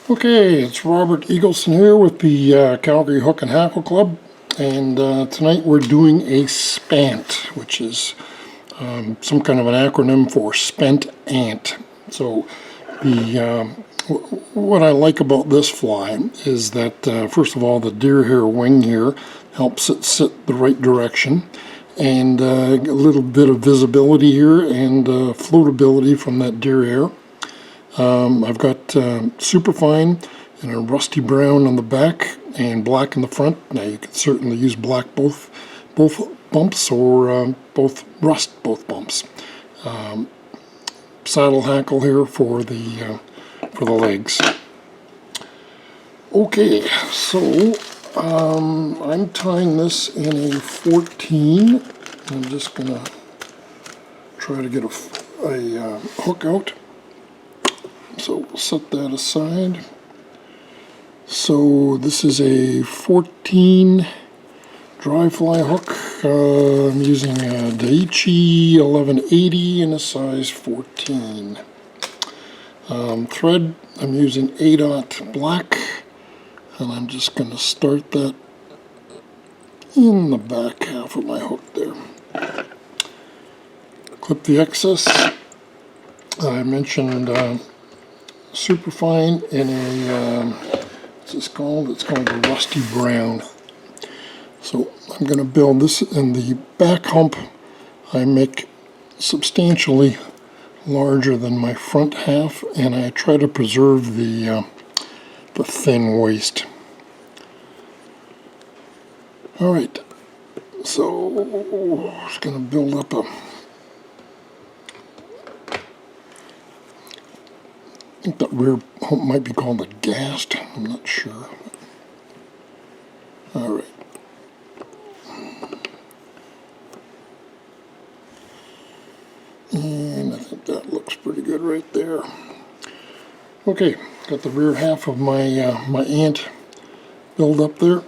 Okay, it's Robert Eagleson here with the Calgary Hook and Hackle Club, and tonight we're doing a Spant, which is some kind of an acronym for spent ant. So what I like about this fly is that first of all, the deer hair wing here helps it sit the right direction, and a little bit of visibility here and floatability from that deer hair. I've got superfine and a rusty brown on the back and black in the front. Now you can certainly use black both bumps or both bumps. Saddle hackle here for the legs. Okay, so I'm tying this in a 14. I'm just gonna try to get a hook out. So we'll set that aside. So this is a 14 dry fly hook. I'm using a Daiichi 1180 in a size 14. Thread, I'm using 8/0 black, and I'm just going to start that in the back half of my hook there. Clip the excess. I mentioned superfine in a what's this called? It's called a rusty brown. So I'm going to build this in the back hump. I make substantially larger than my front half, and I try to preserve the thin waist. All right, so I'm just going to build up I think that rear hump might be called a Gaster. I'm not sure. All right. And I think that looks pretty good right there. Okay, got the rear half of my my ant build up there.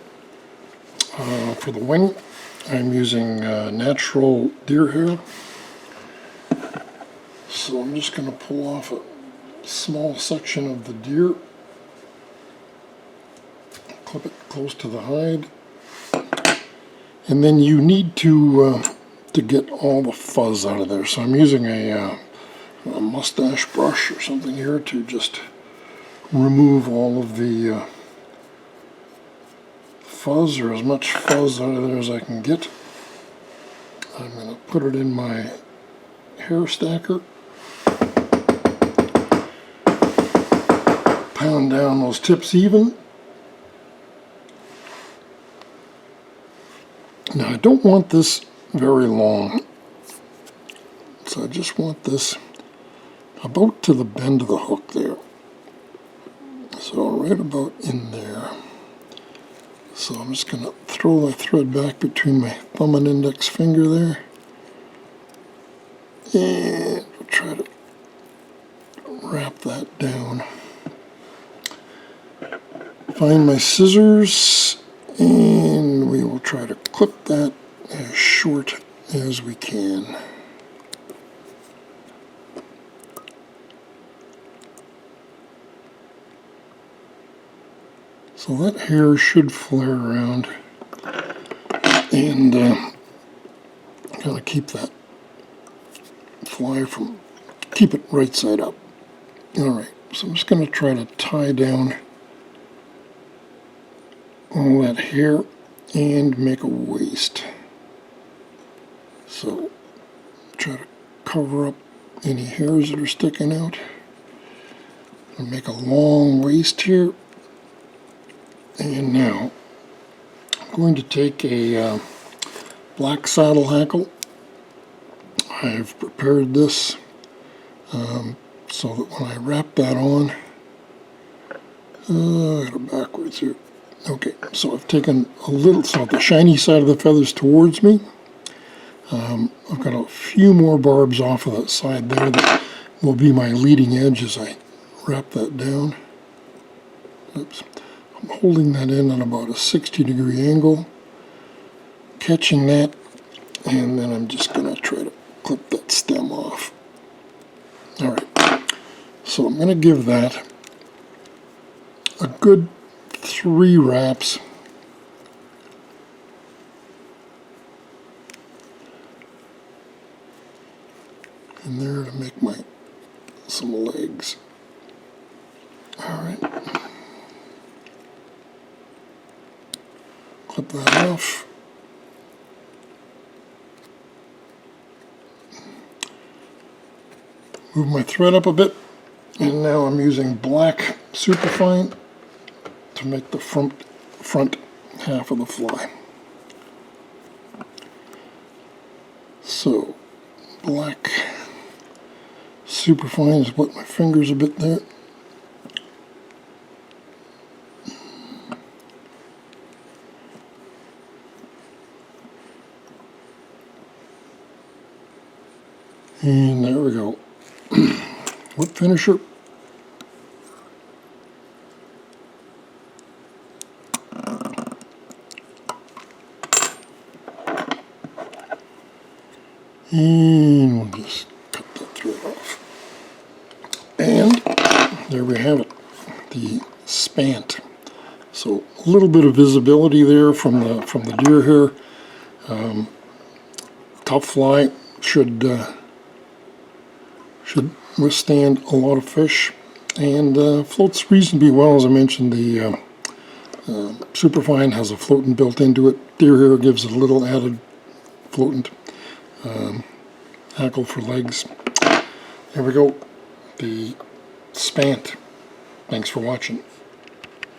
For the wing, I'm using natural deer hair. So I'm just going to pull off a small section of the deer, clip it close to the hide, and then you need to get all the fuzz out of there. So I'm using a mustache brush or something here to just remove all of the fuzz, or as much fuzz out of there as I can get. I'm going to put it in my hair stacker. Pound down those tips even. Now I don't want this very long, so I just want this about to the bend of the hook there. So right about in there. So I'm just going to throw the thread back between my thumb and index finger there, and we'll try to wrap that down. Find my scissors, and we will try to clip that as short as we can. So that hair should flare around, and kind of keep that fly from, keep it right side up. All right, so I'm just going to try to tie down all that hair and make a waist. So try to cover up any hairs that are sticking out and make a long waist here. And now I'm going to take a black saddle hackle. I've prepared this so that when I wrap that on, I got it backwards here. Okay, so I've taken a little, so the shiny side of the feathers towards me. I've got a few more barbs off of that side there that will be my leading edge as I wrap that down. Oops. I'm holding that in at about a 60-degree angle, catching that, and then I'm just going to try to clip that stem off. All right, so I'm going to give that a good 3 wraps. In there to make some legs. Alright. Clip that off. Move my thread up a bit, and now I'm using black Superfine to make the front half of the fly. So, black Superfine is wet my fingers a bit there. And there we go. Whip finisher. And we'll just cut that thread off. And there we have it, the Spant. So a little bit of visibility there from the deer hair. Tough fly, should withstand a lot of fish, and floats reasonably well. As I mentioned, the Superfine has a floatant built into it. Deer hair gives it a little added floatant. Hackle for legs. There we go, the Spant. Thanks for watching.